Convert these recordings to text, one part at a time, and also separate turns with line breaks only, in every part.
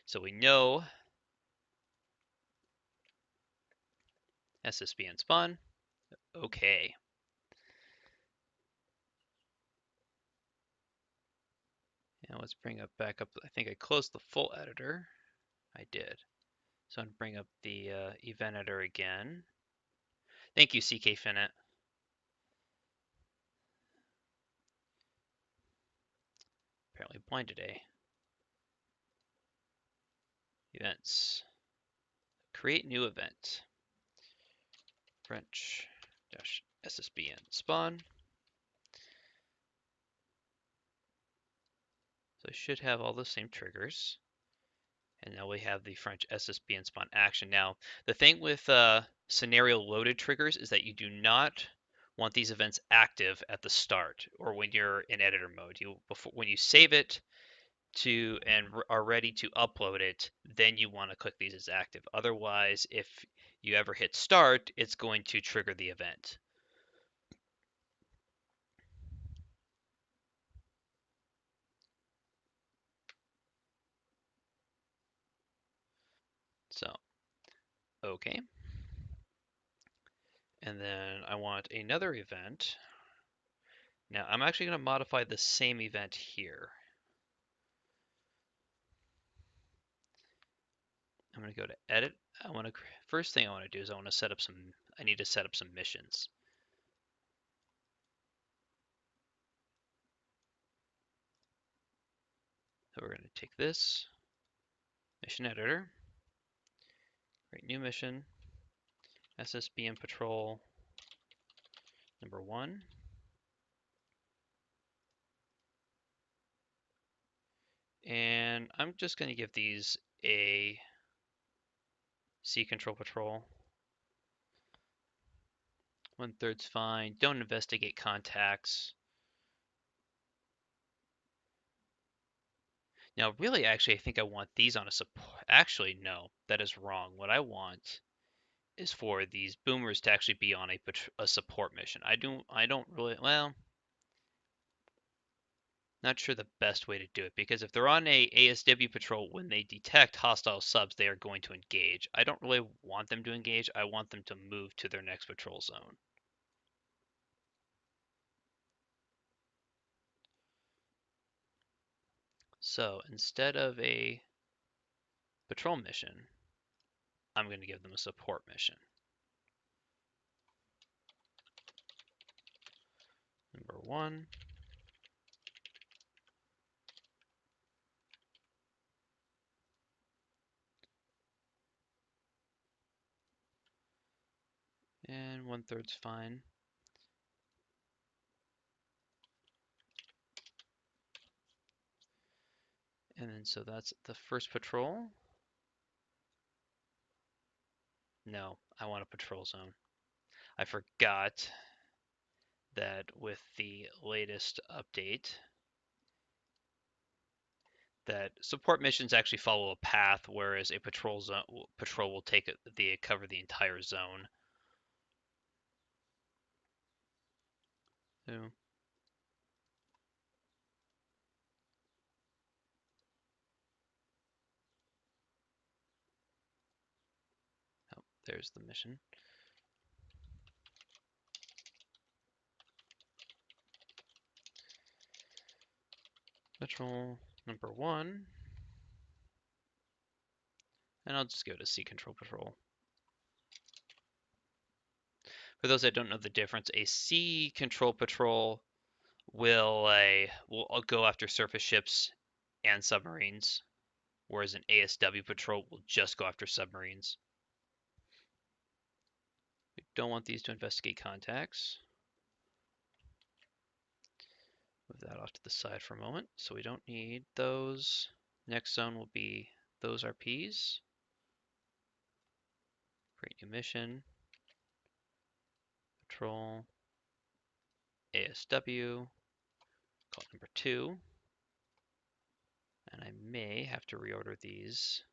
So we know SSBN spawn. Okay. Now let's bring up back up. I think I closed the full editor. I did. So I'm bring up the event editor again. Thank you, CK Finnet. Apparently blind today. Events. Create new event. French -SSBN spawn. So I should have all the same triggers. And now we have the French SSBN spawn action. Now, the thing with scenario loaded triggers is that you do not want these events active at the start or when you're in editor mode. When you save it to and are ready to upload it, then you want to click these as active. Otherwise, if you ever hit start, it's going to trigger the event. So, okay. And then I want another event. Now, I'm actually going to modify the same event here. I'm going to go to edit. First thing I want to do is I need to set up some missions. So we're going to take this mission editor, create new mission, SSBN patrol number 1. And I'm just going to give these a sea control patrol. 1/3's fine. Don't investigate contacts. Now, really, actually, I think I want these on a support. Actually, no, that is wrong. What I want is for these boomers to actually be on a support mission. I don't really, well, not sure the best way to do it, because if they're on a ASW patrol, when they detect hostile subs, they are going to engage. I don't really want them to engage. I want them to move to their next patrol zone. So instead of a patrol mission, I'm going to give them a support mission. Number 1. And 1/3's fine. And then so that's the first patrol. No, I want a patrol zone. I forgot that with the latest update, that support missions actually follow a path, whereas a patrol will cover the entire zone. So, oh, there's the mission. Patrol number 1, and I'll just go to sea control patrol. For those that don't know the difference, a sea control patrol will go after surface ships and submarines, whereas an ASW patrol will just go after submarines. We don't want these to investigate contacts. Move that off to the side for a moment, so we don't need those. Next zone will be those RPs. Create new mission. Patrol. ASW. Call it number 2. And I may have to reorder these.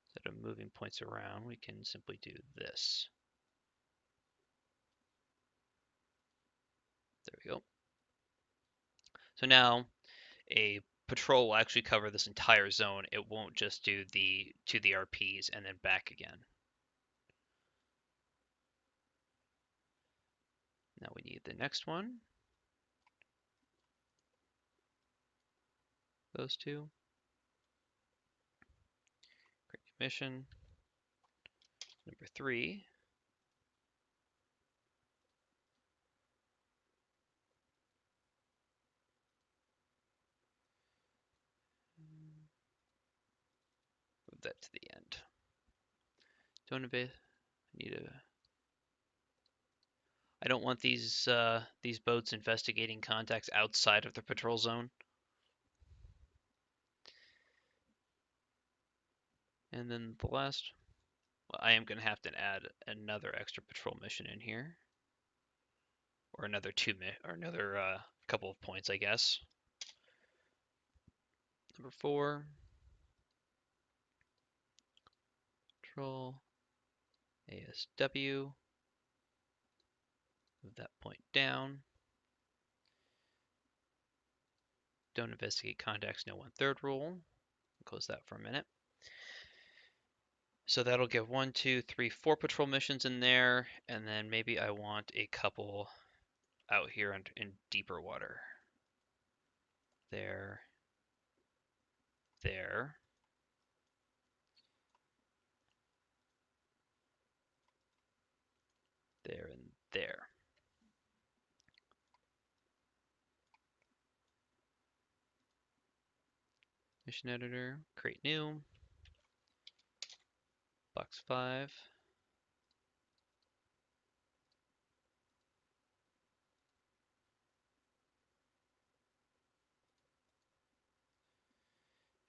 Instead of moving points around, we can simply do this. There we go. So now a patrol will actually cover this entire zone. It won't just do the to the RPs and then back again. Now we need the next one. Those two. Create new mission. Number 3. Move that to the end. Don't need a. I don't want these boats investigating contacts outside of the patrol zone. And then the last, well, I am going to have to add another extra patrol mission in here, or another couple of points, I guess. Number 4, patrol ASW. Move that point down. Don't investigate contacts, no 1/3 rule. Close that for a minute. So that'll give 1, 2, 3, 4 patrol missions in there, and then maybe I want a couple out here in deeper water. There, there, there, and there. Mission editor, create new, box 5.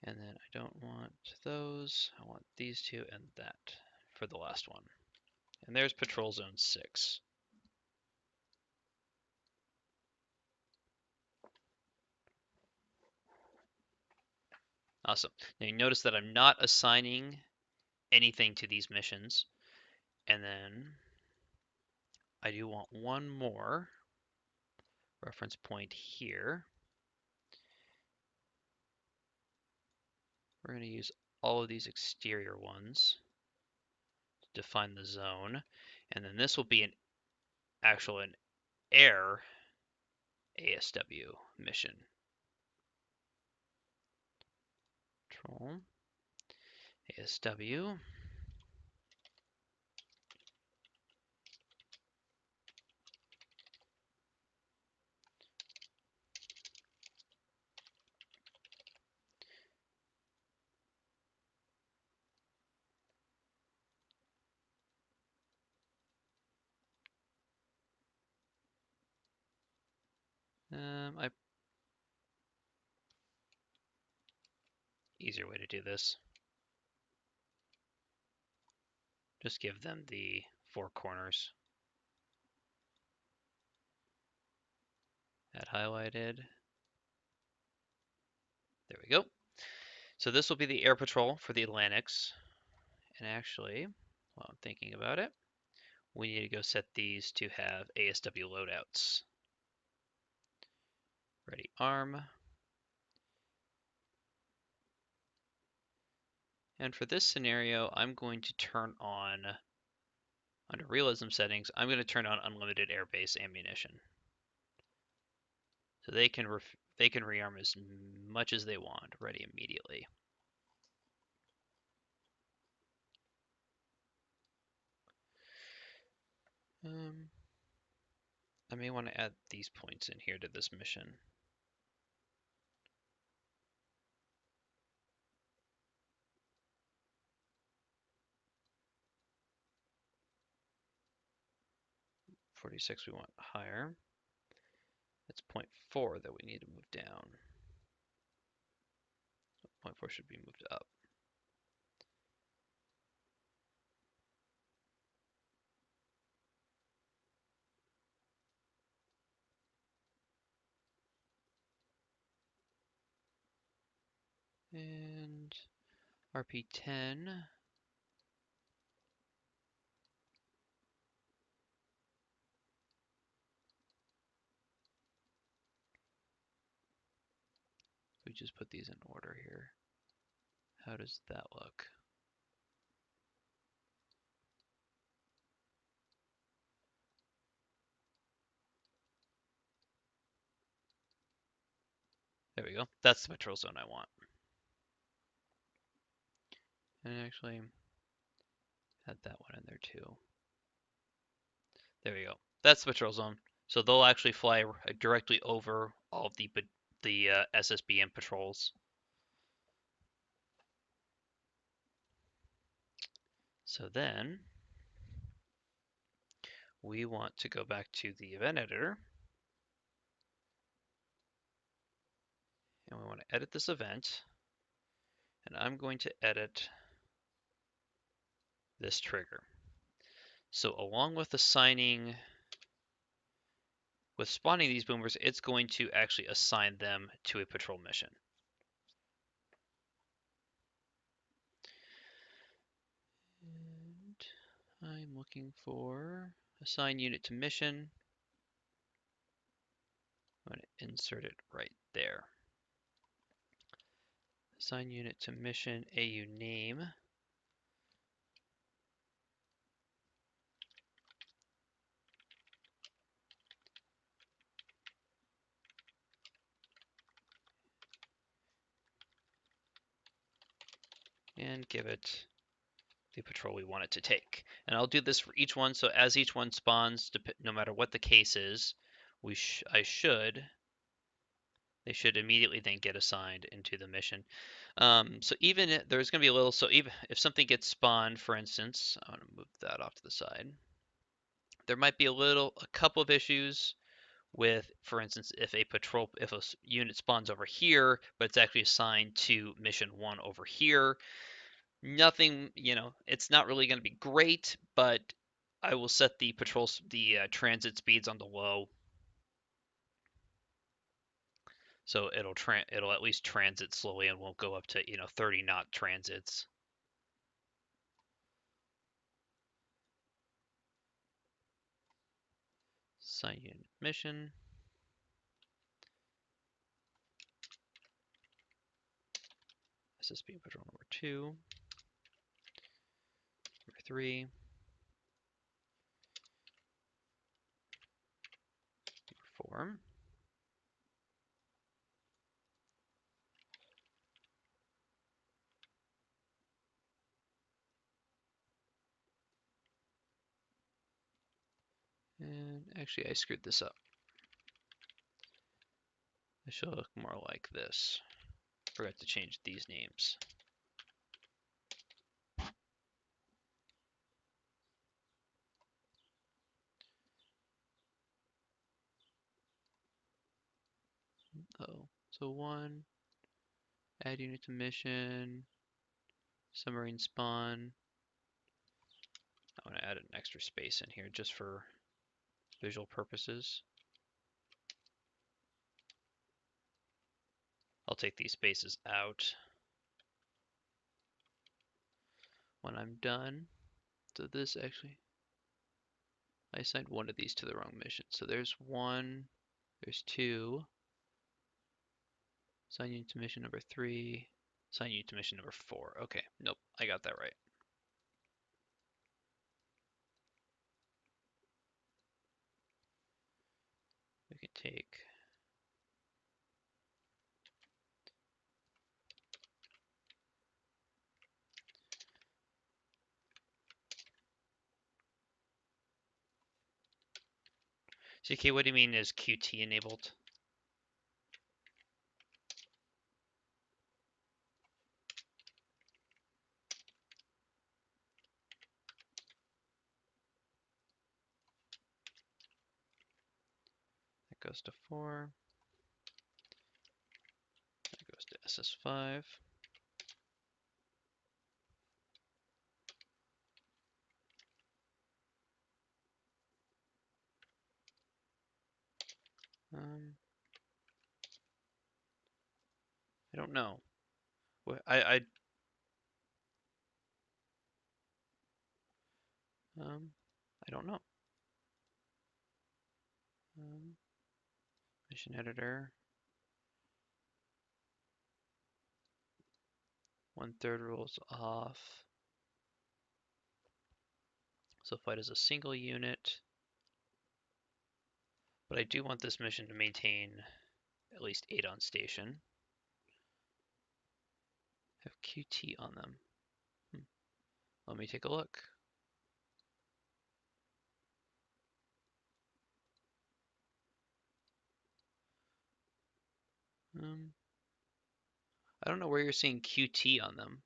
And then I don't want those. I want these two and that for the last one. And there's Patrol Zone 6. Awesome. Now you notice that I'm not assigning anything to these missions. And then I do want one more reference point here. We're going to use all of these exterior ones to define the zone. And then this will be an air ASW mission. Control ASW. Easier way to do this. Just give them the 4 corners. Add highlighted. There we go. So this will be the air patrol for the Atlantics. And actually, while I'm thinking about it, we need to go set these to have ASW loadouts. Ready, arm. And for this scenario, I'm going to turn on, under realism settings, I'm going to turn on unlimited airbase ammunition. So they can rearm as much as they want. Ready immediately. I may want to add these points in here to this mission. .46 we want higher. It's .4 that we need to move down. .4 should be moved up. And RP10. We just put these in order here. How does that look? There we go. That's the patrol zone I want. And actually, add that one in there too. There we go. That's the patrol zone. So they'll actually fly directly over all of the SSBN patrols. So then we want to go back to the event editor, and we want to edit this event, and I'm going to edit this trigger. So along with assigning, with spawning these boomers, it's going to actually assign them to a patrol mission. And I'm looking for assign unit to mission. I'm going to insert it right there. Assign unit to mission, AU name. And give it the patrol we want it to take. And I'll do this for each one, so as each one spawns, no matter what the case is, they should immediately then get assigned into the mission. So even there's going to be a little, so even if something gets spawned, for instance, I'm going to move that off to the side. There might be a couple of issues with, for instance, if a unit spawns over here, but it's actually assigned to mission 1 over here. Nothing, it's not really going to be great, but I will set the transit speeds on the low, so it'll at least transit slowly and won't go up to 30 knot transits. Assign unit mission. SSB patrol number 2, number 3, number 4. And actually, I screwed this up. It should look more like this. Forgot to change these names. Oh, so 1, add unit to mission, submarine spawn. I want to add an extra space in here just for visual purposes. I'll take these spaces out when I'm done. So this actually, I assigned one of these to the wrong mission. So there's 1, there's 2. Assign unit to mission number 3. Assign unit to mission number 4. Okay, nope, I got that right. We can take CK, what do you mean is QT enabled? That goes to 4. That goes to SS5. I don't know. I don't know. Mission editor. 1/3 rules off. So fight as a single unit. But I do want this mission to maintain at least 8 on station. Have QT on them. Let me take a look. I don't know where you're seeing QT on them.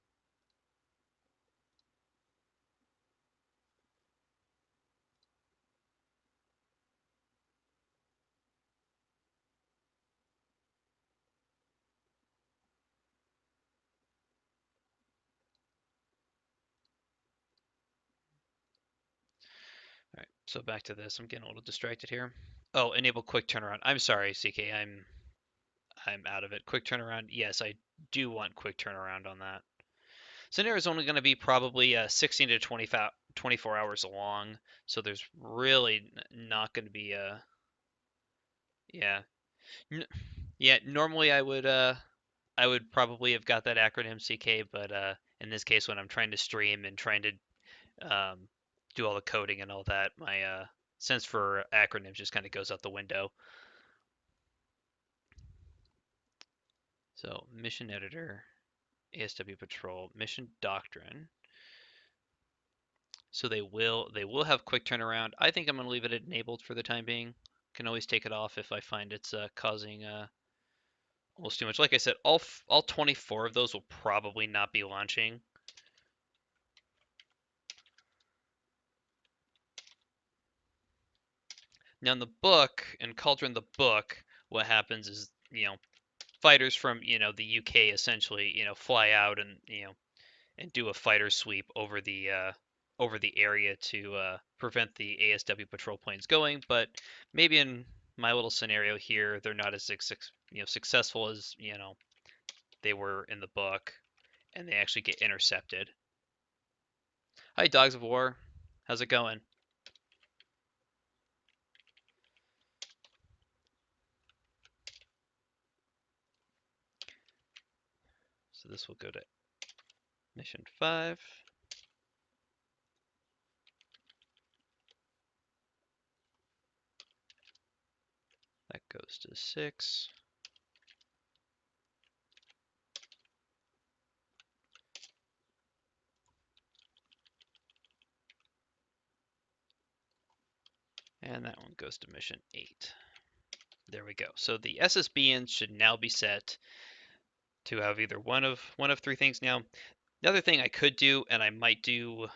All right, so back to this. I'm getting a little distracted here. Oh, enable quick turnaround. I'm sorry, CK. I'm out of it. Quick turnaround. Yes, I do want quick turnaround on that. Scenario is only going to be probably 16 to 24 hours long, so there's really not going to be a yeah. N yeah, normally I would probably have got that acronym CK, but in this case when I'm trying to stream and trying to um, do all the coding and all that, my sense for acronyms just kind of goes out the window. So mission editor, ASW patrol, mission doctrine. So they will have quick turnaround. I think I'm gonna leave it enabled for the time being. Can always take it off if I find it's causing almost too much. Like I said, all 24 of those will probably not be launching. Now in the book, in Cauldron the book, what happens is, fighters from, the UK essentially, fly out and, and do a fighter sweep over the area to prevent the ASW patrol planes going. But maybe in my little scenario here, they're not as successful as they were in the book, and they actually get intercepted. Hi, Dogs of War. How's it going? So this will go to mission 5. That goes to 6. And that one goes to mission 8. There we go. So the SSBNs should now be set to have either one of 3 things. Now, the other thing I could do, and I might do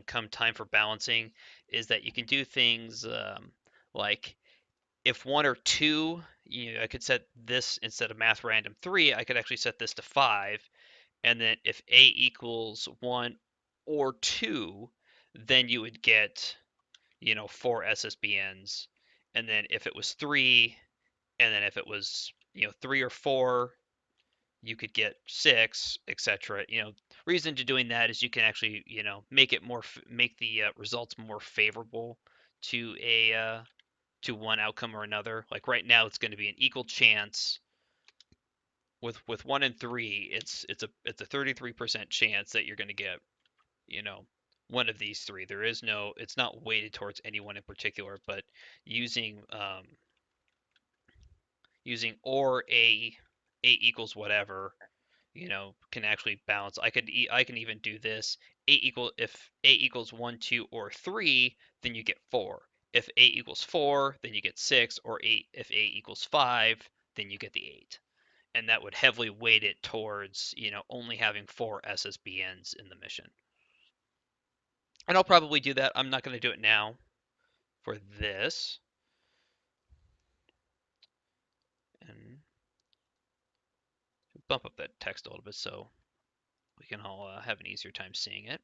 come time for balancing, is that you can do things like if 1 or 2, I could set this instead of math random 3, I could actually set this to 5, and then if A equals 1 or 2, then you would get 4 SSBNs, and then if it was 3, and then if it was 3 or 4, you could get 6, etc. Reason to doing that is you can actually make it make the results more favorable to a to one outcome or another. Like right now, it's going to be an equal chance with 1 and 3. It's a 33% chance that you're going to get you know one of these 3. There is no, it's not weighted towards anyone in particular, but using using or a equals whatever can actually balance. I can even do this. If A equals 1, 2, or 3, then you get 4. If A equals 4, then you get 6, or 8. If A equals 5, then you get the 8. And that would heavily weight it towards, only having 4 SSBNs in the mission. And I'll probably do that. I'm not going to do it now for this. And bump up that text a little bit so we can all have an easier time seeing it.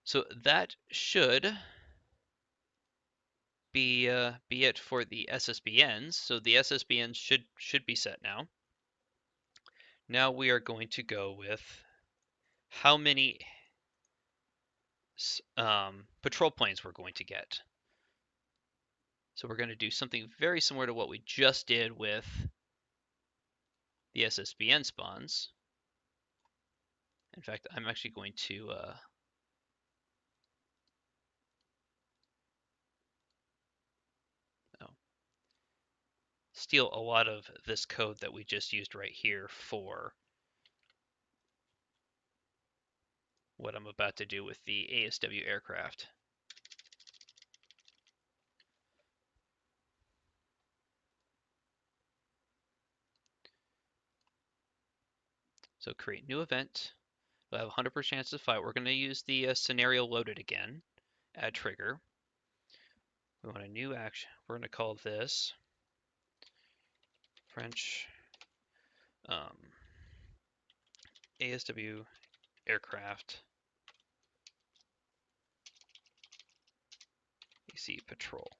So that should be it for the SSBNs. So the SSBNs should be set now. Now we are going to go with how many patrol planes we're going to get. So we're going to do something very similar to what we just did with the SSBN spawns. In fact, I'm actually going to oh, steal a lot of this code that we just used right here for what I'm about to do with the ASW aircraft. So create new event. We'll have 100% chance to fight. We're going to use the scenario loaded again. Add trigger. We want a new action. We're going to call this French ASW aircraft AC patrol.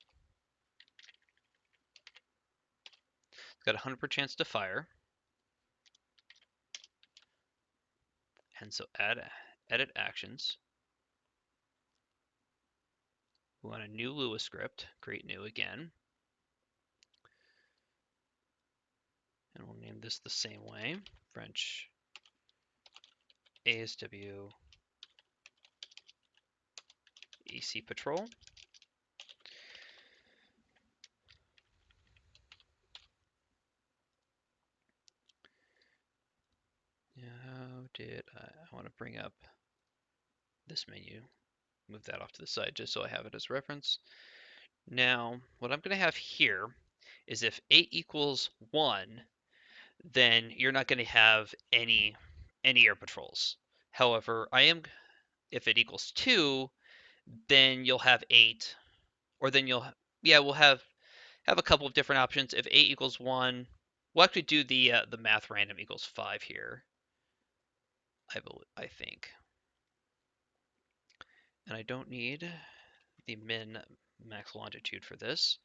It's got a 100% chance to fire. And so edit actions. We want a new Lua script, create new again. And we'll name this the same way, French ASW AC Patrol. How did I want to bring up this menu, move that off to the side just so I have it as reference. Now, what I'm going to have here is if 8 equals 1, then you're not going to have any air patrols. However, if it equals 2, then you'll have 8, or then we'll have a couple of different options. If 8 equals 1, we'll actually do the math random equals 5 here, I think. And I don't need the min max longitude for this.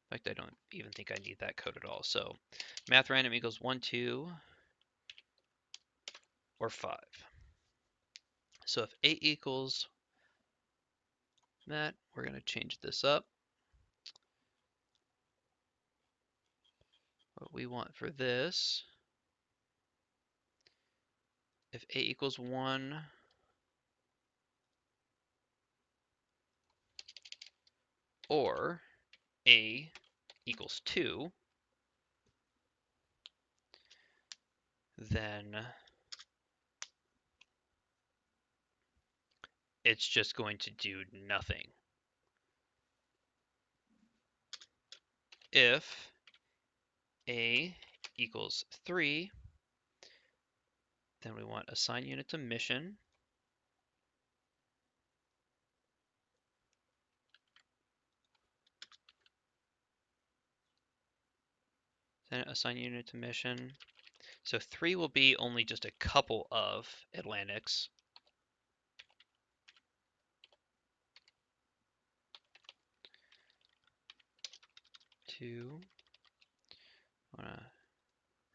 In fact, I don't even think I need that code at all. So math random equals 1, 2, or 5. So if 8 equals that, we're going to change this up. What we want for this, if 8 equals 1, or A equals 2, then it's just going to do nothing. If A equals 3, then we want assign unit to mission. Then assign unit to mission. So 3 will be only just a couple of Atlantics. 2. I want to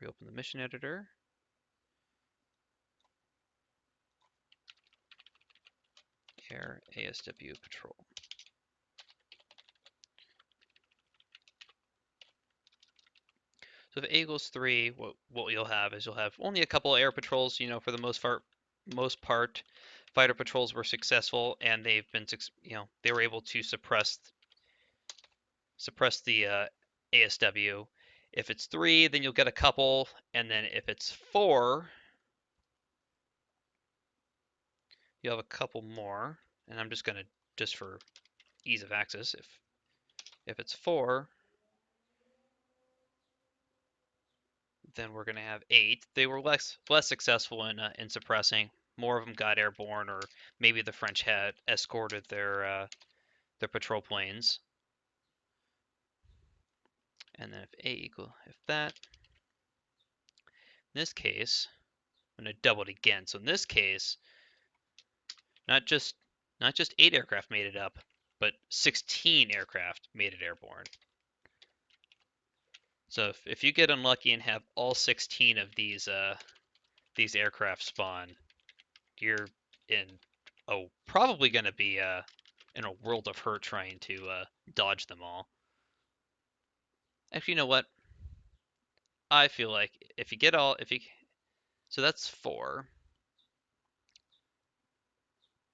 reopen the mission editor. Air ASW patrol. So if A equals 3, what you'll have is you'll have only a couple air patrols. For the most part, fighter patrols were successful, and they've been, they were able to suppress the ASW. If it's 3, then you'll get a couple, and then if it's 4, you'll have a couple more. And I'm just gonna, just for ease of access, if it's 4, then we're gonna have 8. They were less successful in suppressing. More of them got airborne, or maybe the French had escorted their patrol planes. And then if that, in this case, I'm gonna double it again. So in this case, not just 8 aircraft made it up, but 16 aircraft made it airborne. So if you get unlucky and have all 16 of these aircraft spawn, you're probably going to be in a world of hurt trying to dodge them all. Actually, you know what? I feel like if you So that's 4.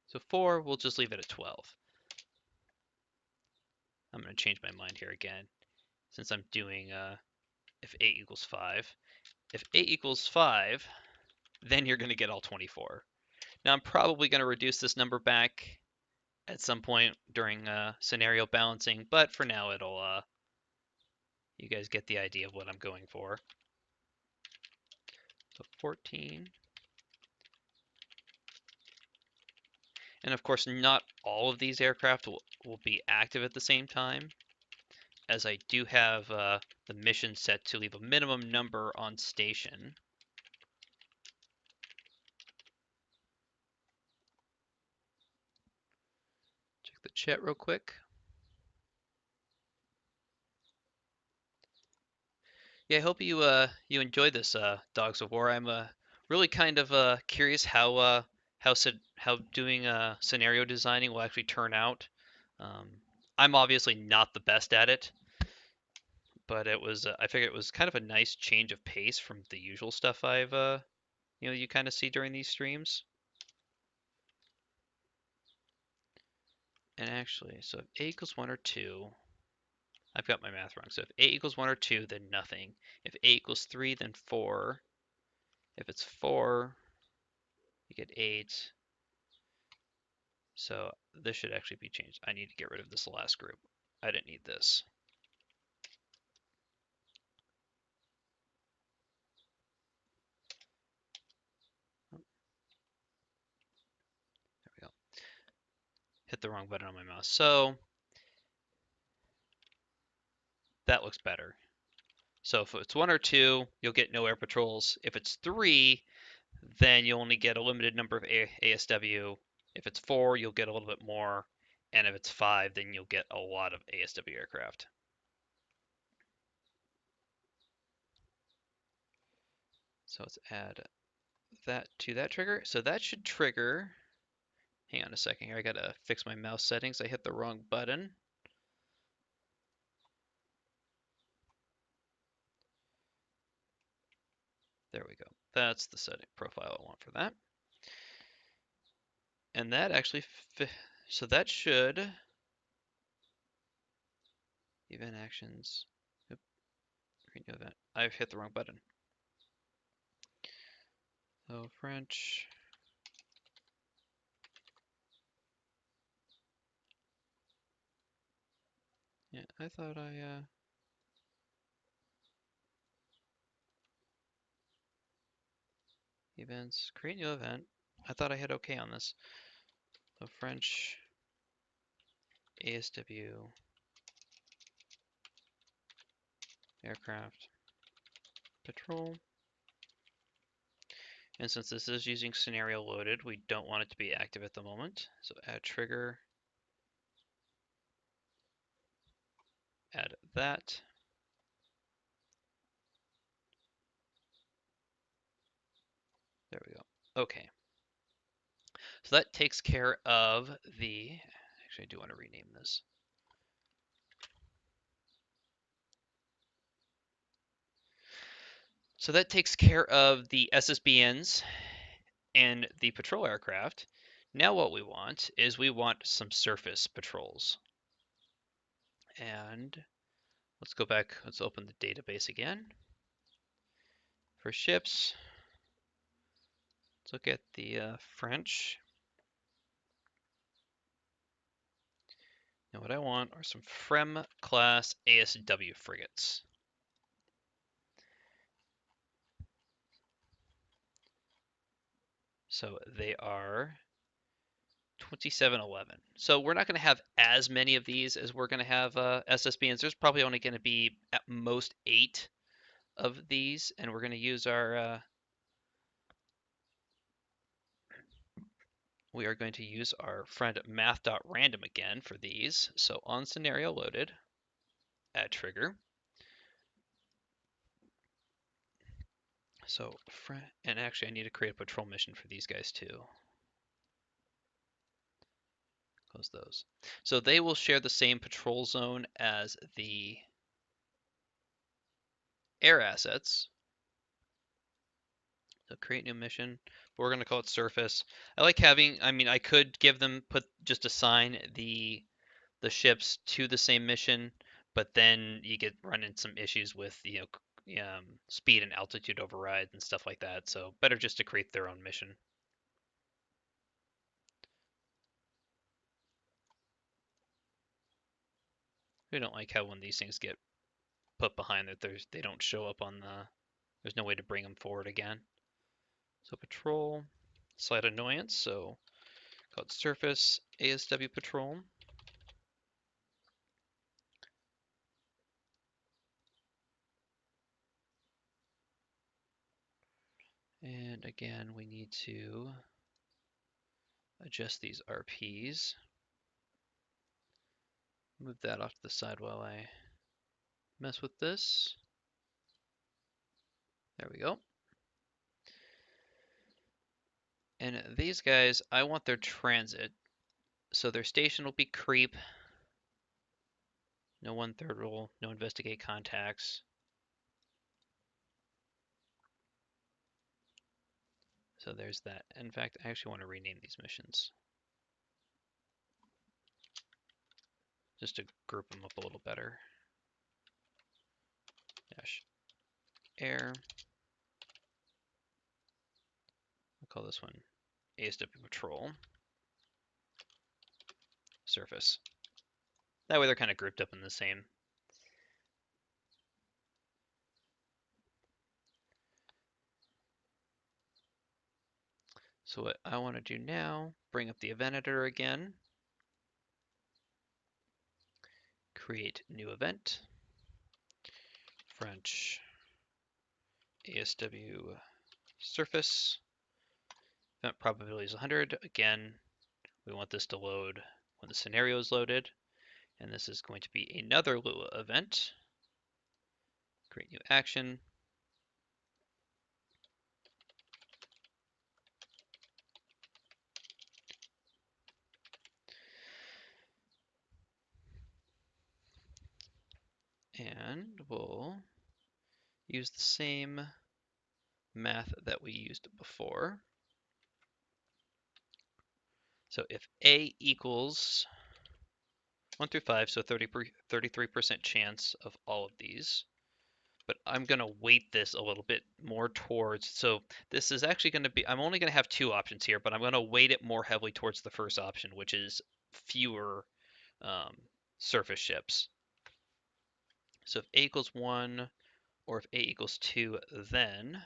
So 4, we'll just leave it at 12. I'm going to change my mind here again, since I'm doing if 8 equals 5. If 8 equals 5, then you're going to get all 24. Now I'm probably going to reduce this number back at some point during scenario balancing, but for now you guys get the idea of what I'm going for. So 14. And of course, not all of these aircraft will be active at the same time, as I do have the mission set to leave a minimum number on station. Check the chat real quick. Yeah, I hope you enjoy this Dogs of War. I'm really kind of curious how doing scenario designing will actually turn out. Um, I'm obviously not the best at it, but it was I figured it was kind of a nice change of pace from the usual stuff I've you kind of see during these streams. And actually, so if A equals 1 or 2, I've got my math wrong. So if A equals 1 or 2, then nothing. If A equals 3, then 4. If it's 4, you get 8. So this should actually be changed. I need to get rid of this last group. I didn't need this. Oh, there we go. Hit the wrong button on my mouse. So that looks better. So if it's 1 or 2, you'll get no air patrols. If it's 3, then you only get a limited number of ASW. If it's 4, you'll get a little bit more. And if it's 5, then you'll get a lot of ASW aircraft. So let's add that to that trigger. So that should trigger. Hang on a second here. I gotta fix my mouse settings. I hit the wrong button. There we go. That's the setting profile I want for that. And that actually, so that should, event actions, oop, create new event. I've hit the wrong button. So French, yeah, I thought events, create new event. I thought I had okay on this. So French, ASW, aircraft, patrol. And since this is using scenario loaded, we don't want it to be active at the moment. So add trigger, add that. There we go. Okay. So that takes care of the, actually I do want to rename this. So that takes care of the SSBNs and the patrol aircraft. Now what we want is we want some surface patrols. And let's go back, let's open the database again. For ships, let's look at the French. Now what I want are some FREM class ASW frigates. So they are 2711. So we're not going to have as many of these as we're going to have SSBNs. There's probably only going to be at most 8 of these, and we're going to use our we are going to use our friend math.random again for these. So on scenario loaded, add trigger. So, and actually I need to create a patrol mission for these guys too. Close those. So they will share the same patrol zone as the air assets. So create new mission. But we're going to call it surface. I like having, I mean, I could give them, just assign the ships to the same mission, but then you get run into some issues with, speed and altitude override and stuff like that. So better just to create their own mission. We don't like how when these things get put behind that they don't show up on there's no way to bring them forward again. So patrol, slight annoyance, so call it surface ASW patrol. And again, we need to adjust these RPs. Move that off to the side while I mess with this. There we go. And these guys, I want their transit. So their station will be creep. No 1/3 rule, no investigate contacts. So there's that. In fact, I actually want to rename these missions, just to group them up a little better. Dash air. I'll call this one ASW Patrol. Surface. That way they're kind of grouped up in the same. So what I want to do now, bring up the event editor again. Create new event. French ASW surface. Event probability is 100. Again, we want this to load when the scenario is loaded. And this is going to be another Lua event. Create new action. And we'll use the same math that we used before. So if A equals 1 through 5, so 33% chance of all of these. But I'm going to weight this a little bit more towards, so this is actually going to be, I'm only going to have two options here, but I'm going to weight it more heavily towards the first option, which is fewer surface ships. So if A equals 1 or if A equals 2, then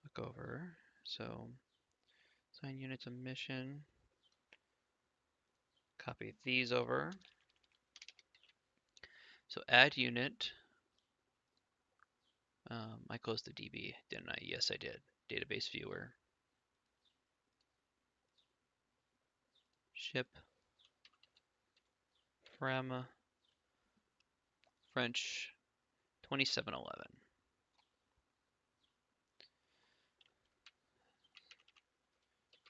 look over. So assign units of mission. Copy these over. So add unit. I closed the DB, didn't I? Yes, I did. Database viewer. Ship. From French 2711.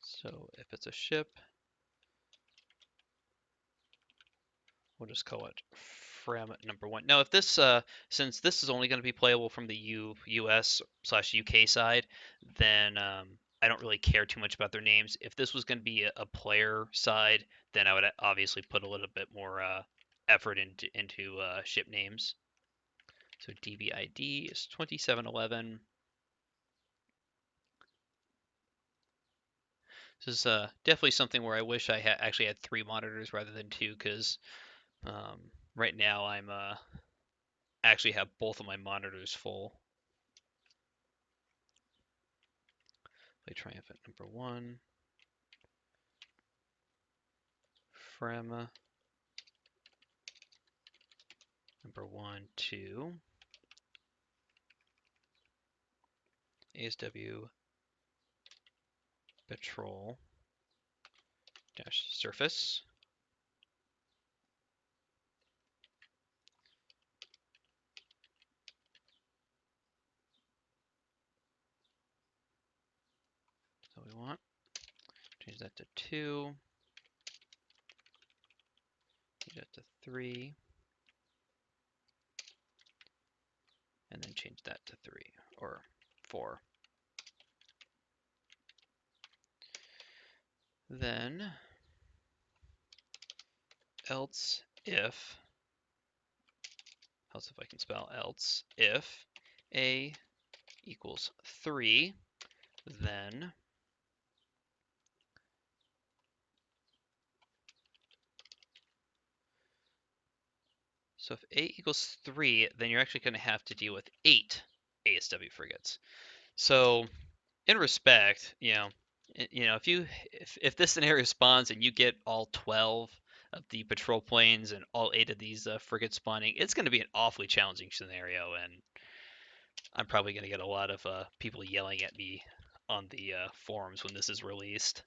So if it's a ship, we'll just call it Frem number 1. Now, if this, since this is only going to be playable from the US/UK side, then I don't really care too much about their names. If this was going to be a player side, then I would obviously put a little bit more effort into ship names. So DBID is 2711. This is definitely something where I wish I actually had 3 monitors rather than 2, because right now I'm actually have both of my monitors full. Play Triumphant number 1. Frem number 1, 2. ASW Patrol dash surface. So we want change that to 2. that to 3. And then change that to 3 or 4. Then else if I can spell else if a equals 3, then so if a equals 3, then you're actually going to have to deal with 8 ASW frigates. So in respect, if this scenario spawns and you get all 12 of the patrol planes and all 8 of these frigates spawning, it's going to be an awfully challenging scenario, and I'm probably going to get a lot of people yelling at me on the forums when this is released.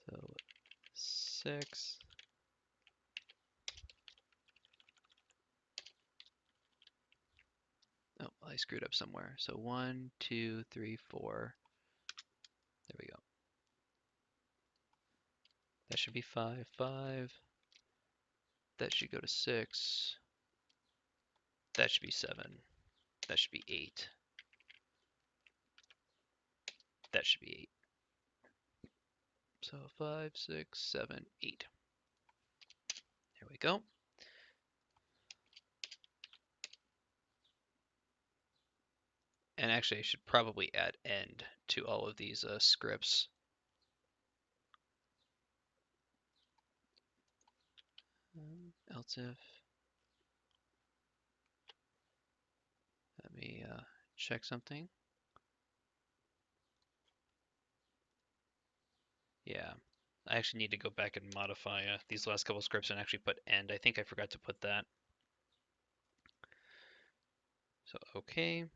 So 6. Oh, I screwed up somewhere. So 1, 2, 3, 4. There we go. That should be 5, 5. That should go to 6. That should be 7. That should be 8. That should be 8. So 5, 6, 7, 8. There we go. And actually, I should probably add end to all of these scripts. Else if. Let me check something. Yeah, I actually need to go back and modify these last couple scripts and actually put end. I think I forgot to put that. So okay.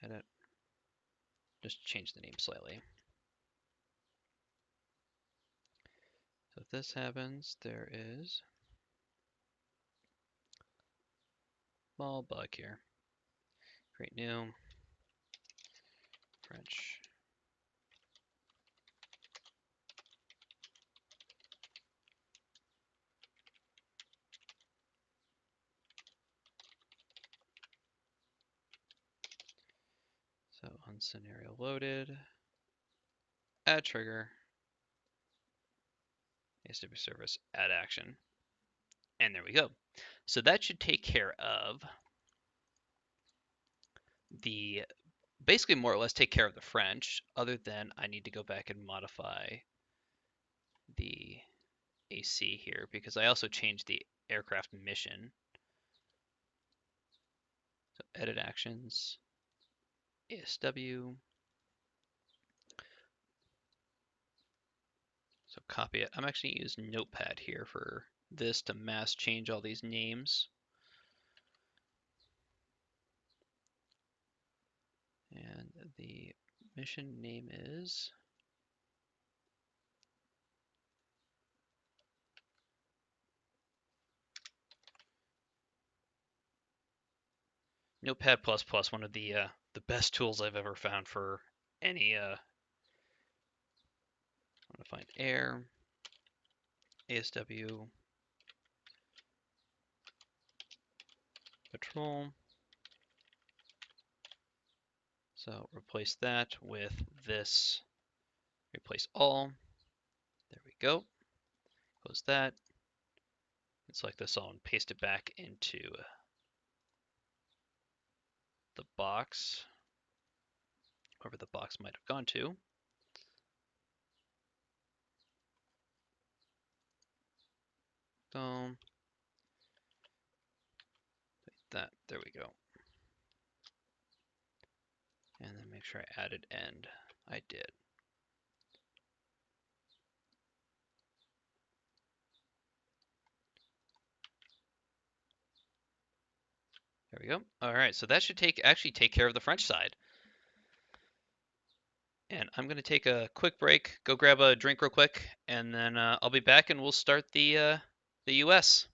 Edit. Just change the name slightly. So if this happens, there is small bug here. Create new French. So on scenario loaded, add trigger, HTTP service, add action. And there we go. So that should take care of the, basically more or less take care of the French, other than I need to go back and modify the AC here because I also changed the aircraft mission. So edit actions, ASW. So copy it. I'm actually going to use Notepad here for this to mass change all these names. And the mission name is Notepad++, one of the best tools I've ever found for any I'm gonna find air, ASW, patrol. So replace that with this, replace all. There we go. Close that. And select this all and paste it back into the box, wherever the box might have gone to. Boom. That, there we go. And then make sure I added end. I did. There we go. All right, so that should actually take care of the French side. And I'm going to take a quick break, go grab a drink real quick, and then I'll be back and we'll start the US.